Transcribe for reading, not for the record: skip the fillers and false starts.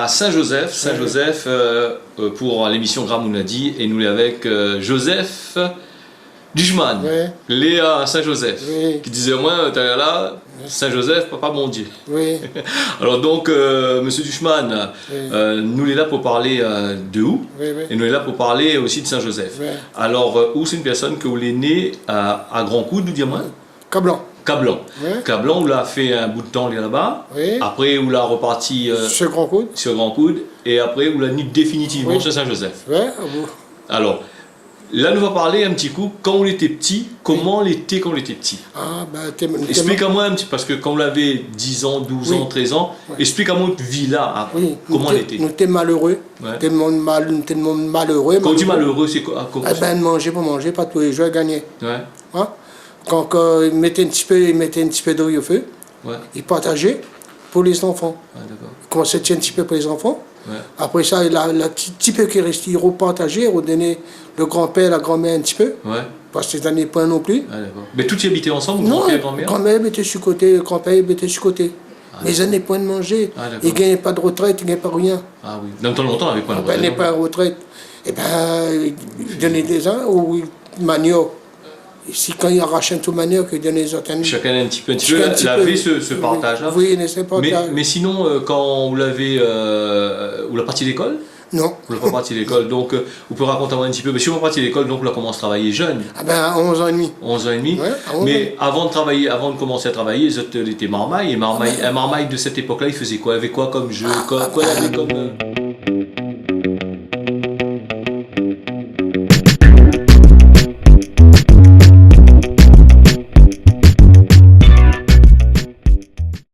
à Saint-Joseph. Saint-Joseph pour l'émission Gramounadi. Et nous est avec Joseph Duchman. Léa à Saint-Joseph. Qui disait au moins, t'as là, Saint-Joseph, papa mon Dieu. Alors donc, monsieur Duchman, nous est là pour parler de où et nous est là pour parler aussi de Saint-Joseph. Alors, où c'est une personne que vous l'êtes né à Grand Coude, nous dire-moi Cablan. Cablan. Cablan, où l'a fait un bout de temps là-bas. Après, où l'a reparti sur Grand Coude. Sur Grand Coude. Et après, où l'a mis définitivement sur Saint-Joseph. Alors, là, nous va parler un petit coup, quand on était petit, comment on était quand on était petit. Explique-moi un petit, parce que quand on avait 10 ans, 12 ans, 13 ans, explique-moi votre vie là, comment elle était. Nous étions malheureux, nous étions malheureux. Quand on dit malheureux, c'est quoi? Manger pour manger, pas tous les jours gagner. Quand ils mettaient un petit peu d'eau au feu, ils partageaient pour les enfants. Ils commençaient à tirer un petit peu pour les enfants. Après ça, la petit peu qui restait, ils repartageaient, ils redonnaient le grand-père, la grand-mère un petit peu. Parce que c'était pas non plus. Mais tous y habitaient ensemble, grand-père et grand-mère? Grand-mère était sur le côté, le grand-père était sur le côté. Mais ils n'avaient pas de manger. Ils ne gagnaient pas de retraite, ils ne gagnaient pas rien. Ah oui. Dans le temps longtemps, on n'avait pas de retraite. Ils n'avaient pas de retraite. Et bien, ils donnaient des uns ou manioc. Si quand ils arrachent un tout manioc, ils donnaient les autres. Chacun un petit peu. La vie ce partage-là. Oui, c'est partage. Mais sinon, quand vous l'avez. Vous l'avez parti d'école? Non. Vous n'avez pas parti d'école, donc vous pouvez raconter un petit peu. Mais si vous êtes parti d'école, donc vous avez commencé à travailler jeune. Ah ben, à 11 ans et demi. 11 ans et demi. Mais avant de commencer à travailler, vous étiez marmaille. Et marmaille de cette époque-là, il faisait quoi? Il avait quoi comme jeu? Quoi il avait comme.